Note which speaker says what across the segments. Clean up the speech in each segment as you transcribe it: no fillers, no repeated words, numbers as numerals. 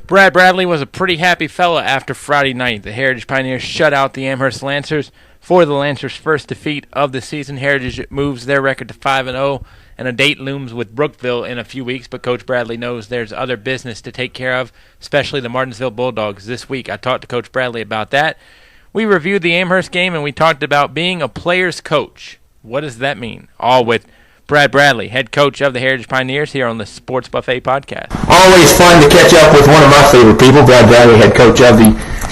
Speaker 1: Brad Bradley was a pretty happy fella after Friday night. The Heritage Pioneers shut out the Amherst Lancers for the Lancers' first defeat of the season. Heritage moves their record to 5-0, and a date looms with Brookville in a few weeks, but Coach Bradley knows there's other business to take care of, especially the Martinsville Bulldogs this week. I talked to Coach Bradley about that. We reviewed the Amherst game, and we talked about being a player's coach. What does that mean? All with Brad Bradley, head coach of the Heritage Pioneers, here on the Sports Buffet podcast.
Speaker 2: Always fun to catch up with one of my favorite people, Brad Bradley, head coach of the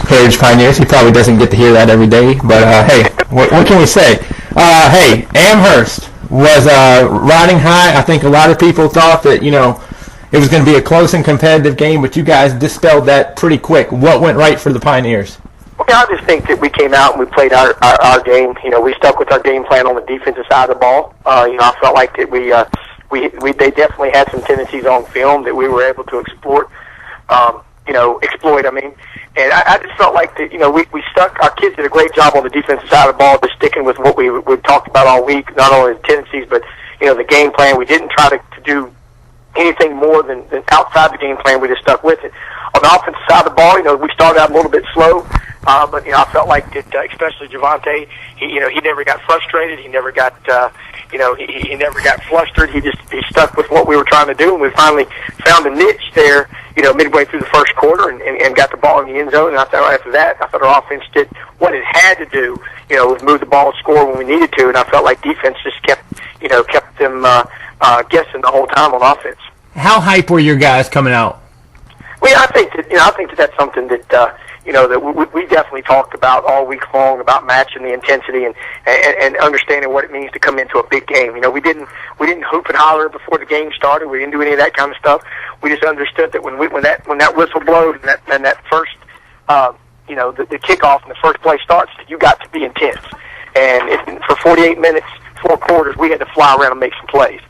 Speaker 2: Heritage Pioneers. He probably doesn't get to hear that every day, but hey, what can we say? Hey, Amherst was riding high. I think a lot of people thought that, it was going to be a close and competitive game, but you guys dispelled that pretty quick. What went right for the Pioneers?
Speaker 3: I just think that we came out and we played our game. We stuck with our game plan on the defensive side of the ball. I felt like that they definitely had some tendencies on film that we were able to exploit. And I just felt like that. We stuck. Our kids did a great job on the defensive side of the ball, just sticking with what we've talked about all week. Not only the tendencies, but the game plan. We didn't try to do anything more than outside the game plan. We just stuck with it. On the offensive side of the ball, we started out a little bit slow. But I felt like that, especially Javante, he never got frustrated. He never got, he never got flustered. He stuck with what we were trying to do, and we finally found a niche there, midway through the first quarter, and got the ball in the end zone. And I thought after that, our offense did what it had to do, was move the ball and score when we needed to. And I felt like defense just kept them guessing the whole time on offense.
Speaker 2: How hype were your guys coming out?
Speaker 3: Well, I think that that's something that that we definitely talked about all week long, about matching the intensity and understanding what it means to come into a big game. We didn't hoop and holler before the game started. We didn't do any of that kind of stuff. We just understood that when that whistle blows and that first the kickoff and the first play starts, that you got to be intense. And for 48 minutes, 4 quarters, we had to fly around and make some plays.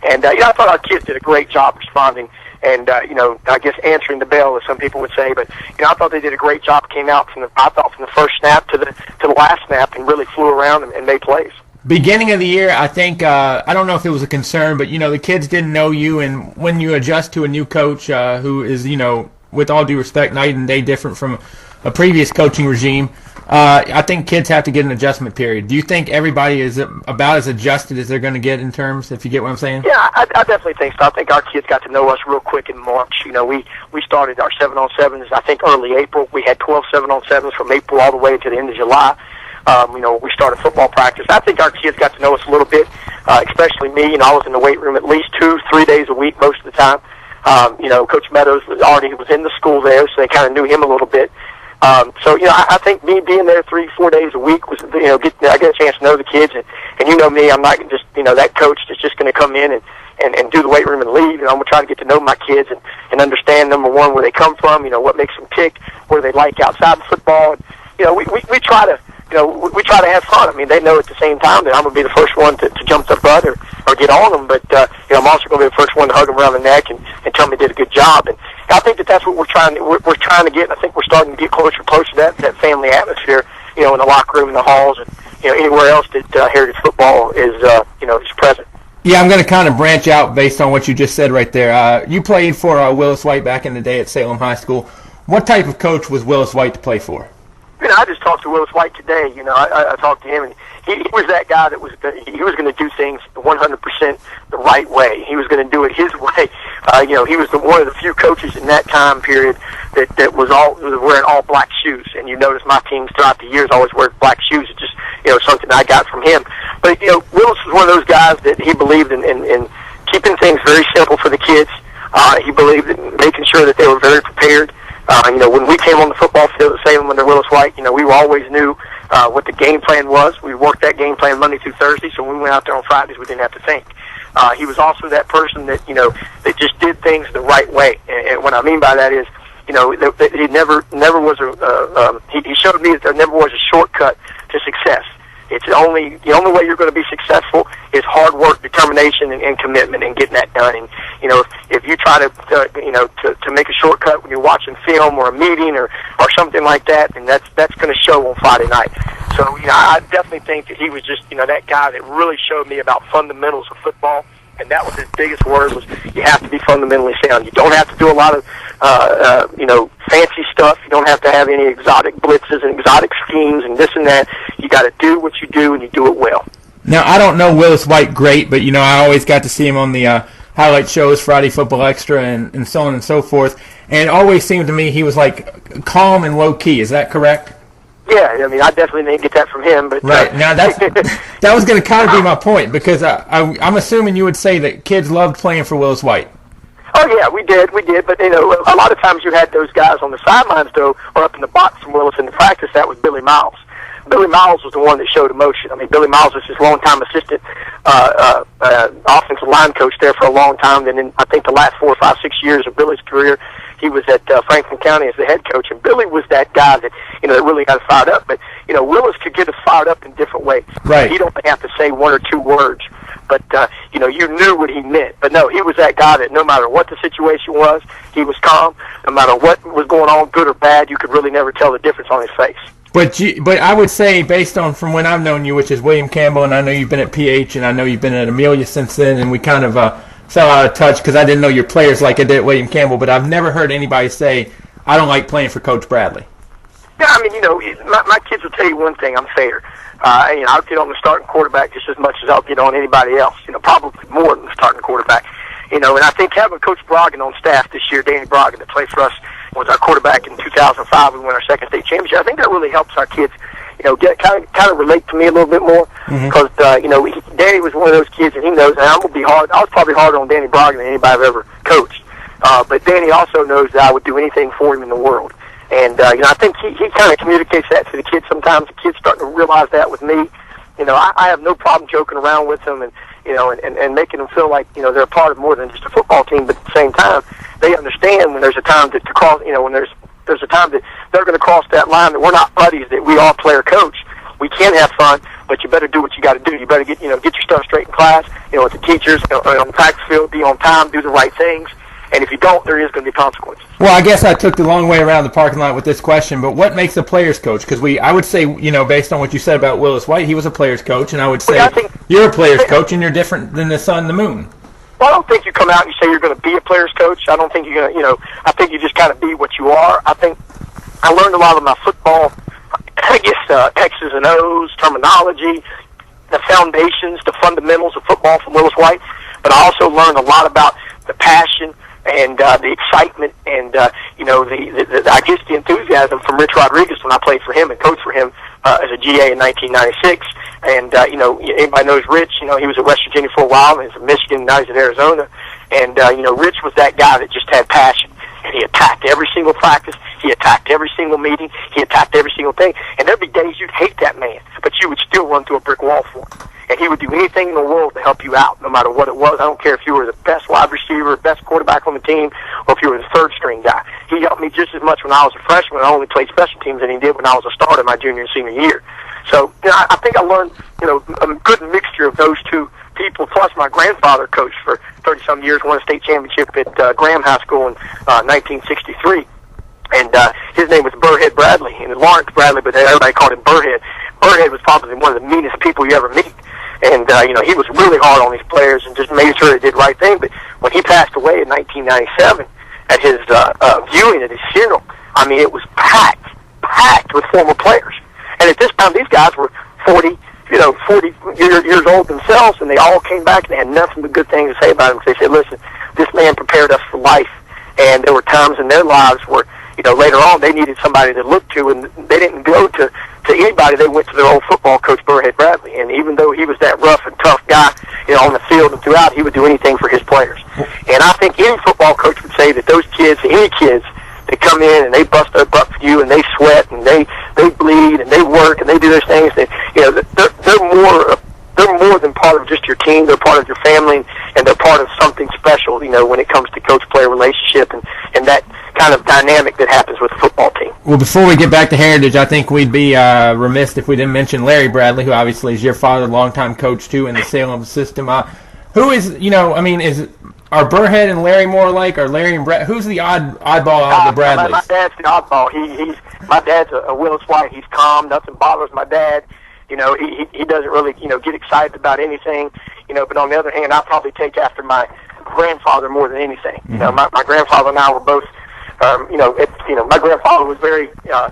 Speaker 3: And I thought our kids did a great job responding. And, I guess answering the bell, as some people would say. But, I thought they did a great job, came out from the first snap to the last snap and really flew around and made plays.
Speaker 2: Beginning of the year, I think, I don't know if it was a concern, but, the kids didn't know you. And when you adjust to a new coach who is, with all due respect, night and day different from a previous coaching regime, I think kids have to get an adjustment period. Do you think everybody is about as adjusted as they're going to get in terms, if you get what I'm saying?
Speaker 3: Yeah, I definitely think so. I think our kids got to know us real quick in March. We started our 7-on-7s, I think, early April. We had 12 7-on-7s from April all the way to the end of July. We started football practice. I think our kids got to know us a little bit, especially me. I was in the weight room at least 2-3 days a week most of the time. Coach Meadows was in the school there, so they kind of knew him a little bit. I think me being there 3-4 days a week was, I get a chance to know the kids, and me, I'm not just, that coach that's just going to come in and do the weight room and leave. I'm going to try to get to know my kids and understand, number one, where they come from, what makes them tick, what they like outside of football. And, we try to, we try to have fun. They know at the same time that I'm going to be the first one to jump the butt or get on them, but, I'm also going to be the first one to hug them around the neck and tell them they did a good job. And I think that's what we're trying to get. And I think we're starting to get closer and closer to that family atmosphere, in the locker room, in the halls, and, anywhere else that Heritage football is present.
Speaker 2: Yeah, I'm going to kind of branch out based on what you just said right there. You played for Willis Light back in the day at Salem High School. What type of coach was Willis Light to play for?
Speaker 3: I just talked to Willis Light today. I talked to him, and he was that guy that was going to do things 100% the right way. He was going to do it his way. He was one of the few coaches in that time period that was wearing all black shoes. And you notice my teams throughout the years always wear black shoes. It's just something I got from him. But Willis was one of those guys that he believed in keeping things very simple for the kids. He believed in making sure that they were very prepared. When we came on the football field at Salem under Willis Light, we always knew what the game plan was. We worked that game plan Monday through Thursday, so when we went out there on Fridays, we didn't have to think. He was also that person that, that just did things the right way. And what I mean by that is, that he never was he showed me that there never was a shortcut to success. It's the only way you're going to be successful is hard work, determination, and commitment, and getting that done. And if you try to make a shortcut when you're watching film or a meeting or something like that, then that's going to show on Friday night. So I definitely think that he was just that guy that really showed me about fundamentals of football. And that was his biggest word, was you have to be fundamentally sound. You don't have to do a lot of fancy stuff. You don't have to have any exotic blitzes and exotic schemes and this and that. You got to do what you do, and you do it well.
Speaker 2: Now, I don't know Willis Light great, but, I always got to see him on the highlight shows, Friday Football Extra, and so on and so forth. And it always seemed to me he was, calm and low-key. Is that correct?
Speaker 3: Yeah, I definitely didn't get that from him. But
Speaker 2: right. Now, that was going to kind of be my point, because I'm assuming you would say that kids loved playing for Willis Light.
Speaker 3: Oh, yeah, we did. But, a lot of times you had those guys on the sidelines, though, or up in the box from Willis in the practice. That was Billy Miles. Billy Miles was the one that showed emotion. Billy Miles was his longtime assistant offensive line coach there for a long time. And in, I think, the last 4, 5, 6 years of Billy's career, he was at Franklin County as the head coach. And Billy was that guy that, that really got us fired up. But, Willis could get us fired up in different ways.
Speaker 2: Right.
Speaker 3: He don't have to say 1 or 2 words. But, you knew what he meant. But, no, he was that guy that no matter what the situation was, he was calm. No matter what was going on, good or bad, you could really never tell the difference on his face.
Speaker 2: But I would say, based on from when I've known you, which is William Campbell, and I know you've been at PH, and I know you've been at Amelia since then, and we kind of fell out of touch because I didn't know your players like I did at William Campbell, but I've never heard anybody say, I don't like playing for Coach Bradley.
Speaker 3: Yeah, my kids will tell you one thing, I'm fair. I'll get on the starting quarterback just as much as I'll get on anybody else, probably more than the starting quarterback. And I think having Coach Broggan on staff this year, Danny Broggan, that played for us, was our quarterback in 2005. We won our second state championship. I think that really helps our kids, get kind of relate to me a little bit more because Danny was one of those kids, and he knows. And I'm gonna be hard. I was probably harder on Danny Broggan than anybody I've ever coached. But Danny also knows that I would do anything for him in the world. And I think he kind of communicates that to the kids. Sometimes the kids starting to realize that with me. I have no problem joking around with them and making them feel like they're a part of more than just a football team. But at the same time, they understand when there's a time to cross. When there's a time that they're going to cross that line, that we're not buddies, that we all player coach. We can have fun, but you better do what you got to do. You better get your stuff straight in class. With the teachers on the practice field, be on time, do the right things. And if you don't, there is going to be consequences.
Speaker 2: Well, I guess I took the long way around the parking lot with this question, but what makes a player's coach? Because I would say, based on what you said about Willis Light, he was a player's coach, and I would say you're a player's coach, and you're different than the sun and the moon.
Speaker 3: Well, I don't think you come out and you say you're going to be a player's coach. I don't think you're going to, I think you just kind of be what you are. I think I learned a lot of my football, X's and O's, terminology, the foundations, the fundamentals of football from Willis Light, but I also learned a lot about the passion and the excitement and the enthusiasm from Rich Rodriguez when I played for him and coached for him as a GA in 1996. And anybody knows Rich. He was at West Virginia for a while, and he's at Michigan, now he's at Arizona. And Rich was that guy that just had passion, and he attacked every single practice. He attacked every single meeting. He attacked every single thing. And there'd be days you'd hate that man, but you would still run through a brick wall for him. And he would do anything in the world to help you out, no matter what it was. I don't care if you were the best wide receiver, best quarterback on the team, or if you were the third-string guy. He helped me just as much when I was a freshman. I only played special teams than he did when I was a starter my junior and senior year. So I think I learned a good mixture of those two people. Plus, my grandfather coached for 30-some years, won a state championship at Graham High School in 1963. And his name was Burrhead Bradley, and Lawrence Bradley, but everybody called him Burrhead. Burrhead was probably one of the meanest people you ever meet. And, he was really hard on these players and just made sure they did the right thing. But when he passed away in 1997 at his viewing at his funeral, it was packed with former players. And at this time, these guys were 40 years old themselves, and they all came back and they had nothing but good things to say about him. They said, listen, this man prepared us for life. And there were times in their lives where, later on they needed somebody to look to, and they didn't go to anybody. They went to their old football coach, Burrhead Bradley. And even though he was that rough and tough guy, on the field and throughout, he would do anything for his players. And I think any football coach would say that those kids, any kids, they come in and they bust their butt for you, and they sweat and they bleed and they work and they do those things. That they're more than part of just your team. They're part of your family, and they're part of something special. When it comes to coach-player relationship and that kind of dynamic that happens with the football team.
Speaker 2: Well, before we get back to Heritage, I think we'd be remiss if we didn't mention Larry Bradley, who obviously is your father, longtime coach too in the Salem system. Who is are Burrhead and Larry more alike, or Larry and Brett? Who's the oddball out of the Bradleys?
Speaker 3: My dad's the oddball. My dad's a Willis Light. He's calm. Nothing bothers my dad. He doesn't really get excited about anything. But on the other hand, I probably take after my grandfather more than anything. My grandfather and I were both My grandfather was very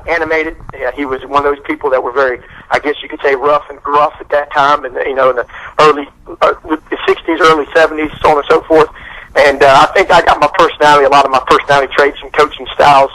Speaker 3: animated. He was one of those people that were very, I guess you could say, rough and gruff at that time, and in the early the 60s, early 70s, so on and so forth. And I think I got a lot of my personality traits and coaching styles,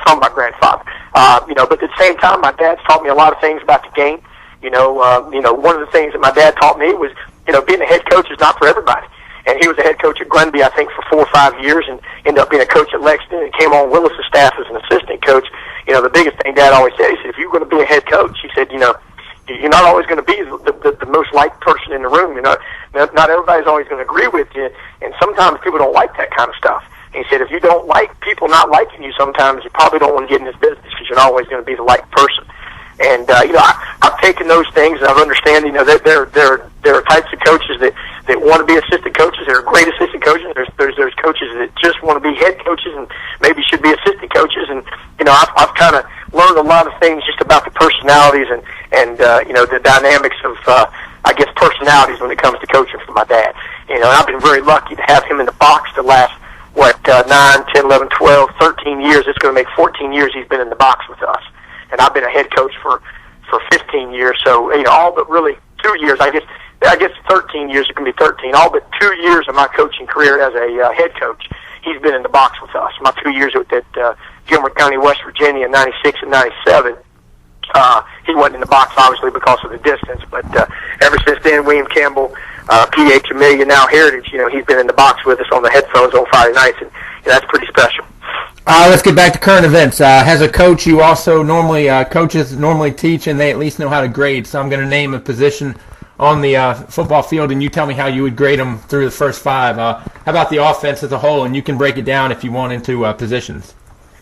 Speaker 3: from my grandfather. But at the same time, my dad's taught me a lot of things about the game. One of the things that my dad taught me was, being a head coach is not for everybody. And he was a head coach at Grundy, I think, for 4 or 5 years, and ended up being a coach at Lexington, and came on Willis' staff as an assistant coach. The biggest thing Dad always said, he said, if you're going to be a head coach, he said, you're not always going to be the most liked person in the room. Not everybody's always going to agree with you, and sometimes people don't like that kind of stuff. And he said, if you don't like people not liking you sometimes, you probably don't want to get in this business because you're not always going to be the liked person. And, I've taken those things, and I've understand, that there are types of coaches that want to be assistant coaches. There are great assistant coaches. There's coaches that just want to be head coaches and maybe should be assistant coaches. And, I've kind of learned a lot of things just about the personalities and the dynamics of, personalities when it comes to coaching for my dad. And I've been very lucky to have him in the box the last, 9, 10, 11, 12, 13 years. It's going to make 14 years he's been in the box with us. And I've been a head coach for 15 years. So, all but really 2 years, I guess 13 years, it can be 13. All but 2 years of my coaching career as a head coach, he's been in the box with us. My 2 years at Gilbert County, West Virginia, in 96 and 97, he wasn't in the box, obviously, because of the distance. But ever since then, William Campbell, PH Amelia, now Heritage, he's been in the box with us on the headphones on Friday nights, and that's pretty special.
Speaker 2: Let's get back to current events. As a coach, you also coaches normally teach, and they at least know how to grade. So I'm going to name a position on the football field, and you tell me how you would grade them through the first 5. How about the offense as a whole? And you can break it down if you want into positions.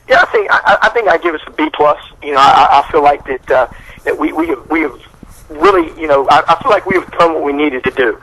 Speaker 3: Yeah, I think I give us a B+. I feel like that we have really, I feel like we have done what we needed to do.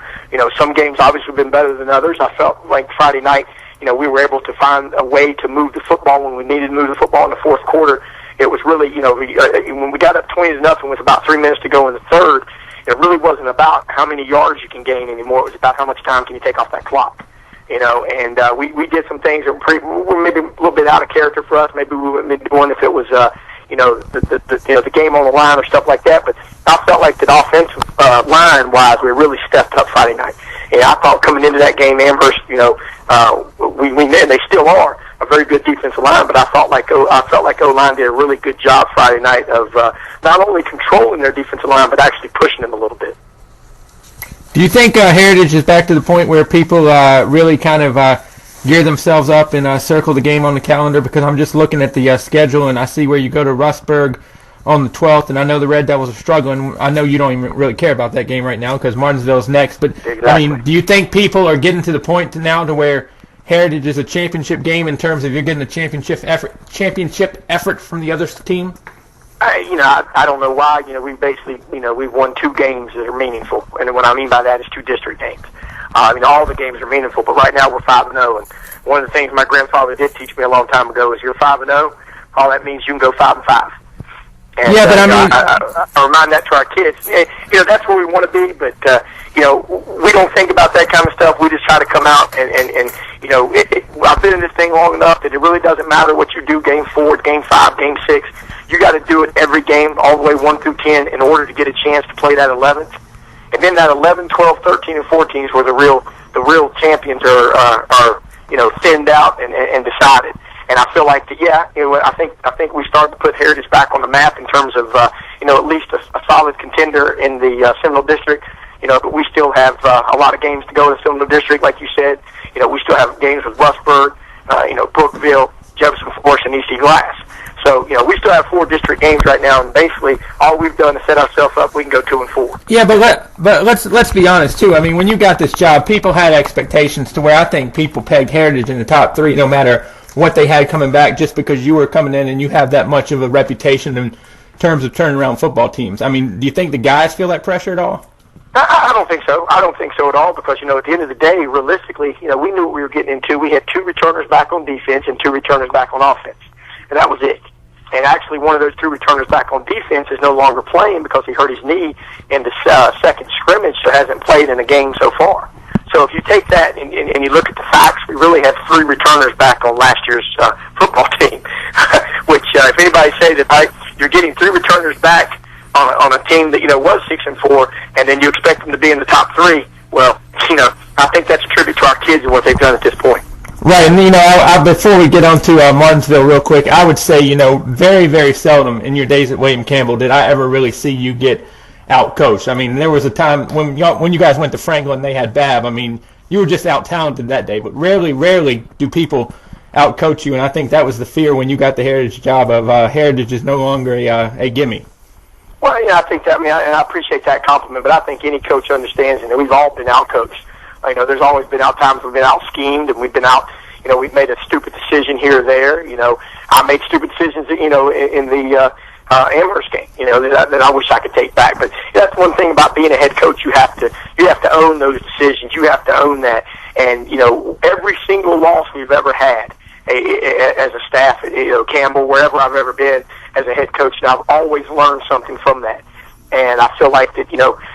Speaker 3: Some games obviously have been better than others. I felt like Friday night, we were able to find a way to move the football when we needed to move the football in the fourth quarter. It was really, when we got up 20-0 with about 3 minutes to go in the third, it really wasn't about how many yards you can gain anymore. It was about how much time can you take off that clock. And we did some things that were maybe a little bit out of character for us. Maybe we wouldn't be doing if it was, the game on the line or stuff like that. But I felt like that offensive line-wise, we really stepped up Friday night. And I thought coming into that game, Amherst, and they still are a very good defensive line. But I felt like O-line did a really good job Friday night of not only controlling their defensive line, but actually pushing them a little bit.
Speaker 2: Do you think Heritage is back to the point where people really kind of gear themselves up and circle the game on the calendar? Because I'm just looking at the schedule, and I see where you go to Rustburg on the 12th, and I know the Red Devils are struggling. I know you don't even really care about that game right now because Martinsville's next. But, exactly. I mean, do you think people are getting to the point now to where Heritage is a championship game in terms of you're getting a championship effort from the other team?
Speaker 3: I don't know why. We basically, we've won 2 games that are meaningful, and what I mean by that is 2 district games. All the games are meaningful, but right now we're 5-0, and one of the things my grandfather did teach me a long time ago is you're 5-0. All that means you can go 5-5. And,
Speaker 2: yeah, but
Speaker 3: I remind that to our kids. That's where we want to be, but we don't think about that kind of stuff. We just try to come out and I've been in this thing long enough that it really doesn't matter what you do, game 4, game 5, game 6. You got to do it every game, all the way 1 through 10, in order to get a chance to play that 11th. And then that 11, 12, 13, and 14 is where the real champions are thinned out and decided. And I feel like I think we started to put Heritage back on the map in terms of at least a solid contender in the Seminole District. But we still have a lot of games to go in the Seminole District, like you said. We still have games with Rustburg, Brookville, Jefferson Forest, and EC Glass. So, we still have 4 district games right now, and basically all we've done is set ourselves up. We can go 2-4.
Speaker 2: Yeah, but let's be honest too. I mean, when you got this job, people had expectations to where I think people pegged Heritage in the top 3, no matter what they had coming back, just because you were coming in and you have that much of a reputation in terms of turning around football teams. I mean, do you think the guys feel that pressure at all?
Speaker 3: I don't think so. I don't think so at all because, at the end of the day, realistically, we knew what we were getting into. We had 2 returners back on defense and 2 returners back on offense, and that was it. And actually, one of those 2 returners back on defense is no longer playing because he hurt his knee in the second scrimmage, so hasn't played in a game so far. So if you take that and you look at the facts, we really have 3 returners back on last year's football team, which if anybody say that you're getting 3 returners back on a team that, was 6-4, and then you expect them to be in the top 3, well, I think that's a tribute to our kids and what they've done at this point.
Speaker 2: Right, and before we get on to Martinsville real quick, I would say, very, very seldom in your days at William Campbell did I ever really see you get out-coached. I mean, there was a time when you guys went to Franklin, they had Bab. I mean, you were just out-talented that day, but rarely do people out-coach you, and I think that was the fear when you got the Heritage job of Heritage is no longer a gimme.
Speaker 3: Well, I think that, I appreciate that compliment, but I think any coach understands, and we've all been out-coached. There's always been times we've been out-schemed, and we've been out, we've made a stupid decision here or there. I made stupid decisions, in the Amherst game, that I wish I could take back. But that's one thing about being a head coach. You have to own those decisions. You have to own that. And, every single loss we've ever had as a staff at Campbell, wherever I've ever been as a head coach, and I've always learned something from that. And I feel like that,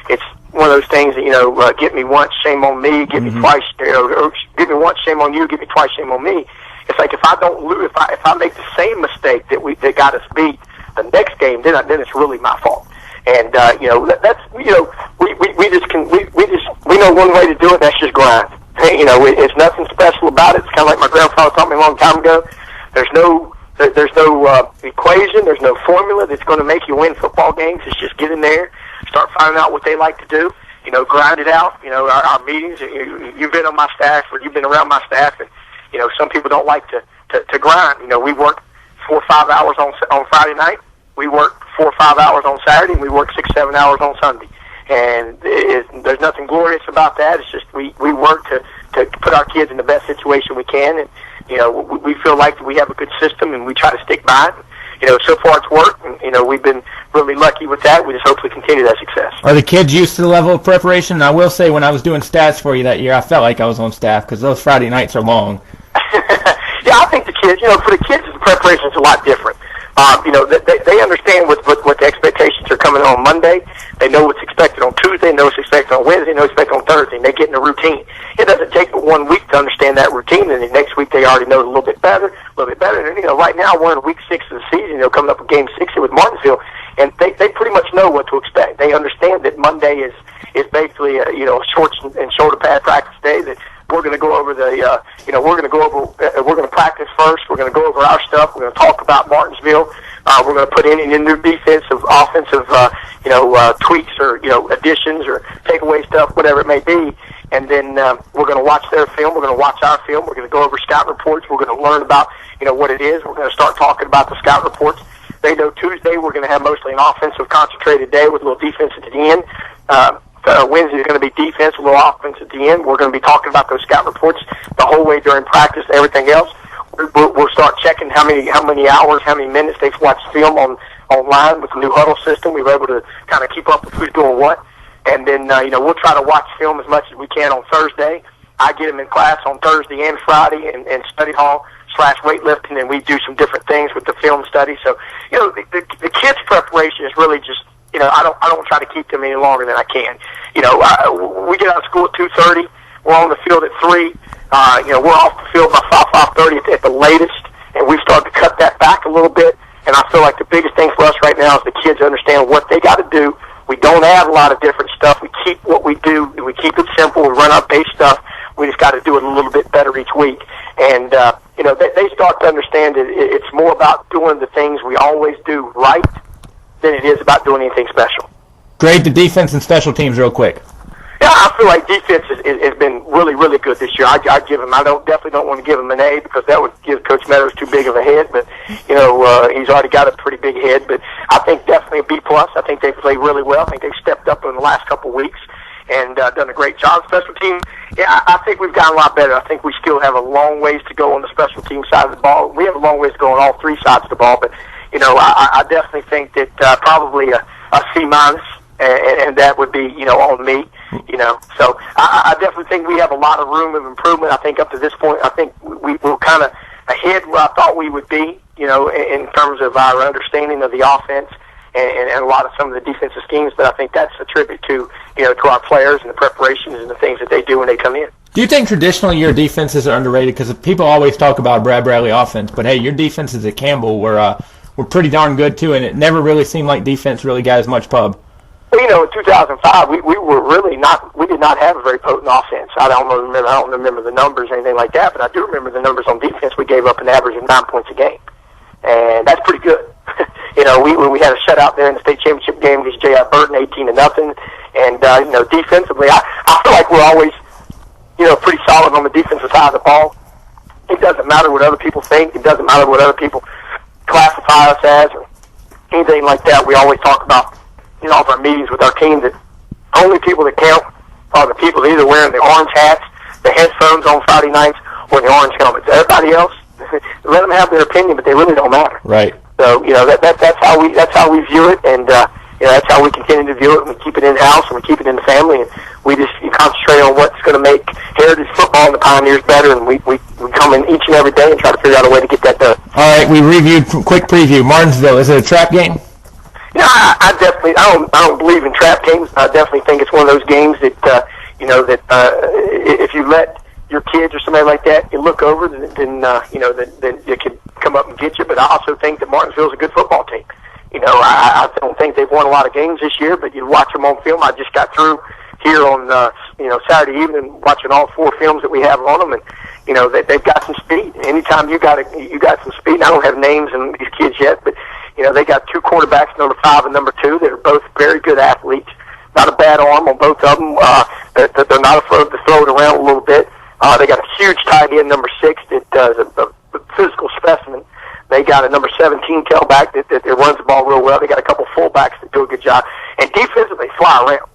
Speaker 3: it's one of those things that, get me once, shame on me, get me twice, or get me once, shame on you, get me twice, shame on me. It's like if I don't lose, if I make the same mistake that got us beat the next game, then it's really my fault. And that's we know one way to do it. That's just grind. It's nothing special about it. It's kind of like my grandfather taught me a long time ago. There's no equation. There's no formula that's going to make you win football games. It's just get in there, start finding out what they like to do. Grind it out. Our meetings. You've been on my staff, or you've been around my staff, and some people don't like to grind. We work 4 or 5 hours on Friday night. We work 4 or 5 hours on Saturday, and we work 6, 7 hours on Sunday. And there's nothing glorious about that. It's just we work to put our kids in the best situation we can, and we feel like we have a good system, and we try to stick by it. So far it's worked, and we've been really lucky with that. We just hopefully continue that success.
Speaker 2: Are the kids used to the level of preparation? And I will say, when I was doing stats for you that year, I felt like I was on staff because those Friday nights are long.
Speaker 3: Yeah, I think the kids, for the kids, the preparation is a lot different. They understand what the expectations are coming on Monday. They know what's expected on Tuesday, know what's expected on Wednesday, know what's expected on Thursday, and they get in a routine. It doesn't take but 1 week to understand that routine, and the next week they already know it a little bit better. And, right now we're in week 6 of the season, coming up with game 6 with Martinsville, and they pretty much know what to expect. They understand that Monday is basically a shorts and shoulder pad practice day, that we're going to go over we're going to practice first. We're going to go over our stuff. We're going to talk about Martinsville. We're going to put in new defensive, offensive, tweaks or, additions or takeaway stuff, whatever it may be. And then we're going to watch their film. We're going to watch our film. We're going to go over scout reports. We're going to learn about, what it is. We're going to start talking about the scout reports. They know Tuesday we're going to have mostly an offensive concentrated day with a little defense at the end. Wednesday is going to be defense, a little offense at the end. We're going to be talking about those scout reports the whole way during practice, everything else. We'll start checking how many hours, how many minutes they've watched film online with the new huddle system. We were able to kind of keep up with who's doing what. And then, we'll try to watch film as much as we can on Thursday. I get them in class on Thursday and Friday and study hall / weightlifting, and we do some different things with the film study. So, the kids' preparation is really just, I don't try to keep them any longer than I can. We get out of school at 2:30. We're on the field at 3. We're off the field by 5:30 at the latest, and we've started to cut that back a little bit. And I feel like the biggest thing for us right now is the kids understand what they got to do. We don't add a lot of different stuff. We keep what we do. We keep it simple. We run our base stuff. We just got to do it a little bit better each week. And, they start to understand that it's more about doing the things we always do right than it is about doing anything special.
Speaker 2: Grade the defense and special teams real quick.
Speaker 3: Yeah, I feel like defense has been really, really good this year. I give him. Definitely don't want to give him an A because that would give Coach Meadows too big of a head. But he's already got a pretty big head. But I think definitely a B+. I think they played really well. I think they've stepped up in the last couple of weeks and done a great job. Special team, yeah, I think we've gotten a lot better. I think we still have a long ways to go on the special team side of the ball. We have a long ways to go on all 3 sides of the ball. But I definitely think that probably a C-, and that would be on me. So I definitely think we have a lot of room of improvement. I think up to this point, I think we're kind of ahead where I thought we would be, in terms of our understanding of the offense and a lot of some of the defensive schemes. But I think that's a tribute to to our players and the preparations and the things that they do when they come in.
Speaker 2: Do you think traditionally your defenses are underrated? Because people always talk about Brad Bradley offense, but hey, your defenses at Campbell were pretty darn good too, and it never really seemed like defense really got as much pub.
Speaker 3: Well, in 2005, we were really not. We did not have a very potent offense. I don't remember the numbers or anything like that, but I do remember the numbers on defense. We gave up an average of 9 points a game, and that's pretty good. We had a shutout there in the state championship game against J.I. Burton, 18-0, and defensively, I feel like we're always pretty solid on the defensive side of the ball. It doesn't matter what other people think. It doesn't matter what other people classify us as or anything like that. We always talk about in all of our meetings with our team that only people that count are the people either wearing the orange hats, the headphones on Friday nights, or the orange helmets. Everybody else, let them have their opinion, but they really don't matter.
Speaker 2: Right.
Speaker 3: So that's how we view it, and that's how we continue to view it. And we keep it in house, and we keep it in the family, and we just concentrate on what's going to make Heritage football and the Pioneers better. And we come in each and every day and try to figure out a way to get that done.
Speaker 2: All right, we reviewed quick preview. Martinsville, is it a trap game?
Speaker 3: I definitely I don't believe in trap games. I definitely think it's one of those games that if you let your kids or somebody like that, you look over, then it could come up and get you. But I also think that Martinsville's a good football team. I don't think they've won a lot of games this year, but you watch them on film. I just got through here on Saturday evening watching all 4 films that we have on them, and they've got some speed. Anytime you got some speed. I don't have names on these kids yet, but they got 2 quarterbacks, number 5 and number 2, that are both very good athletes. Not a bad arm on both of them. They're not afraid to throw it around a little bit. They got a huge tight end, number 6, that does a physical specimen. They got a number 17 tailback that runs the ball real well. They got a couple fullbacks that do a good job. And defensively, they fly around.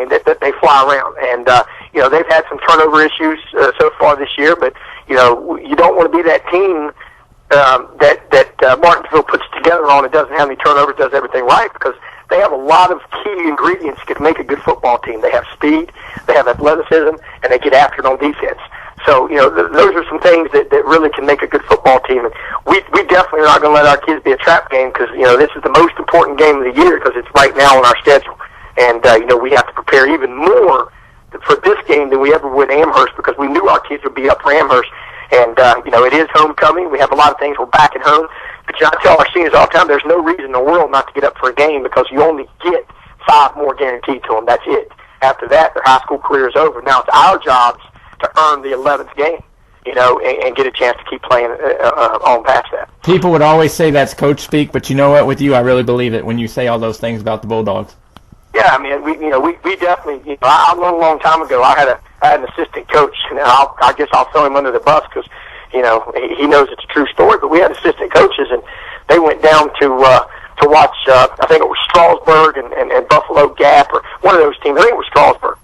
Speaker 3: They fly around. And, they've had some turnover issues so far this year, but, you don't want to be that team that Martinsville puts together on. It doesn't have any turnovers, does everything right, because they have a lot of key ingredients that make a good football team. They have speed, they have athleticism, and they get after it on defense. So, those are some things that really can make a good football team. And we definitely are not going to let our kids be a trap game because, this is the most important game of the year because it's right now on our schedule. And, we have to prepare even more for this game than we ever would Amherst because we knew our kids would be up for Amherst. And, it is homecoming. We have a lot of things. We're back at home. But I tell our seniors all the time, there's no reason in the world not to get up for a game because you only get 5 more guaranteed to them. That's it. After that, their high school career is over. Now it's our jobs to earn the 11th game, and get a chance to keep playing on past that.
Speaker 2: People would always say that's coach speak, but you know what? With you, I really believe it when you say all those things about the Bulldogs.
Speaker 3: Yeah, we definitely. I learned a long time ago. I had an assistant coach, and I guess I'll throw him under the bus because he knows it's a true story. But we had assistant coaches, and they went down to watch. I think it was Strasburg and Buffalo Gap or one of those teams. I think it was Strasburg,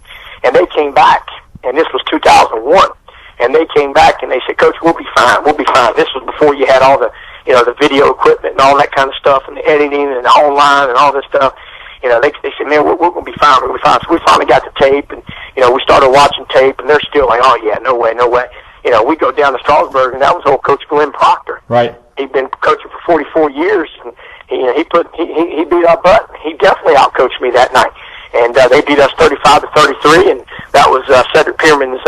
Speaker 3: and they came back. And this was 2001, and they came back and they said, "Coach, we'll be fine. We'll be fine." This was before you had all the, the video equipment and all that kind of stuff, and the editing and the online and all this stuff. They said, "Man, we're going to be fine. We're going to be fine." So we finally got the tape, and we started watching tape, and they're still like, "Oh yeah, no way, no way." We go down to Strasburg, and that was old Coach Glenn Proctor.
Speaker 2: Right.
Speaker 3: He'd been coaching for 44 years, and he beat our butt. He definitely outcoached me that night. And they beat us 35-33, and that was Cedric Pierman's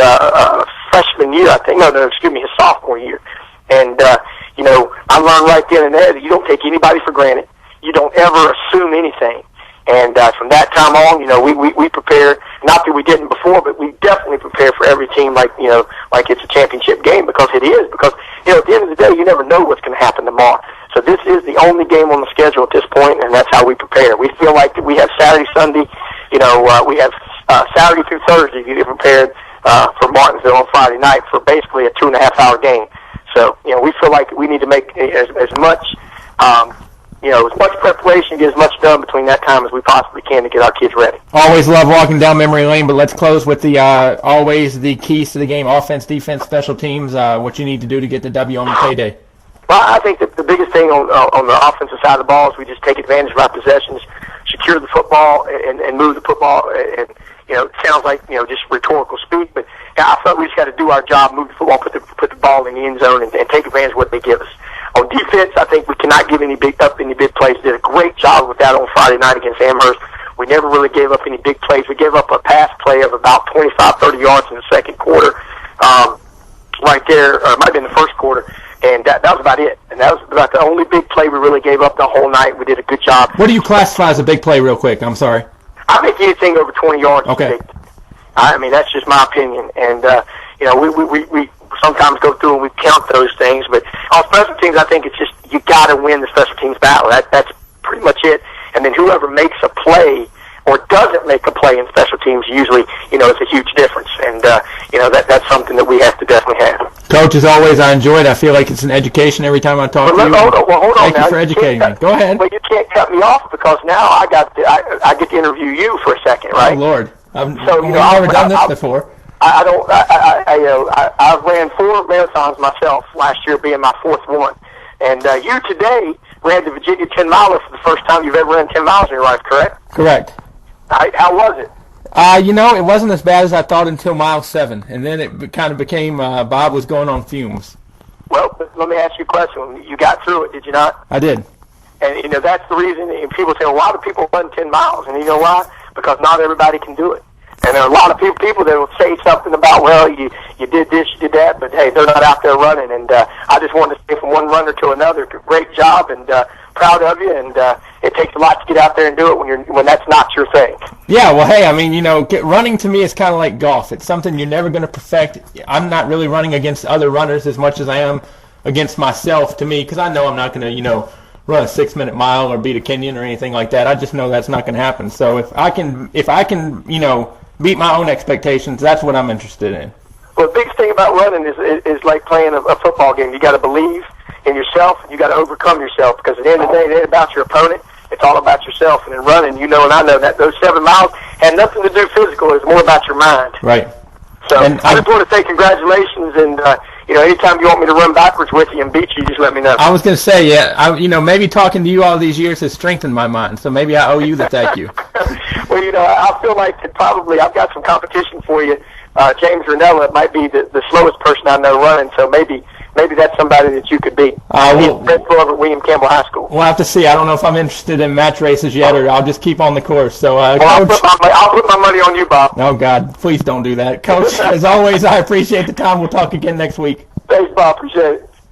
Speaker 3: freshman year, I think. His sophomore year. And I learned right then and there that you don't take anybody for granted. You don't ever assume anything. And from that time on, we prepared. Not that we didn't before, but we definitely prepare for every team like it's a championship game because it is. Because at the end of the day, you never know what's going to happen tomorrow. So this is the only game on the schedule at this point, and that's how we prepare. We feel like that we have Saturday, Sunday. We have Saturday through Thursday to get prepared for Martinsville on Friday night for basically a 2.5-hour game. So, we feel like we need to make as much, as much preparation, get as much done between that time as we possibly can to get our kids ready.
Speaker 2: Always love walking down memory lane, but let's close with the always the keys to the game: offense, defense, special teams. What you need to do to get the W on the payday.
Speaker 3: Well, I think that the biggest thing on the offensive side of the ball is we just take advantage of our possessions, secure the football, and move the football. And it sounds like just rhetorical speak, but I thought we just got to do our job, move the football, put the ball in the end zone, and take advantage of what they give us. On defense, I think we cannot give any big plays. Did a great job with out on Friday night against Amherst. We never really gave up any big plays. We gave up a pass play of about 25, 30 yards in the second quarter, right there. It might have been the first quarter. And that was about it. And that was about the only big play we really gave up the whole night. We did a good job.
Speaker 2: What do you classify as a big play real quick? I'm sorry.
Speaker 3: I think anything over 20 yards is big. I mean, that's just my opinion. And, we sometimes go through and we count those things. But on special teams, I think it's just you got to win the special teams battle. That's pretty much it. And then whoever makes a play or doesn't make a play in special teams, usually, it's a huge difference. And, that's something that we have to definitely have.
Speaker 2: Coach, as always, I enjoyed it. I feel like it's an education every time I talk to you.
Speaker 3: Hold on.
Speaker 2: Thank you for educating me. Go ahead.
Speaker 3: But you can't cut me off because now I get to interview you for a second, right?
Speaker 2: Oh, Lord. I've never done this before.
Speaker 3: I ran 4 marathons myself last year, being my 4th one. And you today ran the Virginia 10-miler for the first time you've ever run 10 miles in your life, correct?
Speaker 2: Correct.
Speaker 3: How was it?
Speaker 2: It wasn't as bad as I thought until mile 7, and then it kind of became Bob was going on fumes.
Speaker 3: Well, let me ask you a question. You got through it, did you not?
Speaker 2: I did.
Speaker 3: And, that's the reason. And people say, well, why do people run 10 miles? And you know why? Because not everybody can do it. And there are a lot of people that will say something about, well, you did this, you did that, but, hey, they're not out there running. And I just wanted to say from one runner to another, great job, and proud of you. And it takes a lot to get out there and do it when that's not your thing.
Speaker 2: Yeah, well, hey, I mean, running to me is kind of like golf. It's something you're never going to perfect. I'm not really running against other runners as much as I am against myself, to me, because I know I'm not going to, run a 6-minute mile or beat a Kenyan or anything like that. I just know that's not going to happen. So if I can, beat my own expectations, that's what I'm interested in.
Speaker 3: Well, the biggest thing about running is like playing a football game. You got to believe in yourself, and you got to overcome yourself, because at the end of the day, it ain't about your opponent. It's all about yourself. And in running, and I know that those 7 miles had nothing to do physical. It's more about your mind.
Speaker 2: Right.
Speaker 3: So I just want to say congratulations, and anytime you want me to run backwards with you and beat you, just let me know.
Speaker 2: I was going to say, maybe talking to you all these years has strengthened my mind, so maybe I owe you the thank you.
Speaker 3: Well, I feel like that probably I've got some competition for you. James Ranella might be the slowest person I know running, so maybe that's somebody that you could beat. He's principal over at William Campbell High School.
Speaker 2: We'll have to see. I don't know if I'm interested in match races yet, or I'll just keep on the course. So,
Speaker 3: Coach, I'll put my money on you, Bob.
Speaker 2: Oh, God, please don't do that. Coach, as always, I appreciate the time. We'll talk again next week.
Speaker 3: Thanks, Bob. Appreciate it.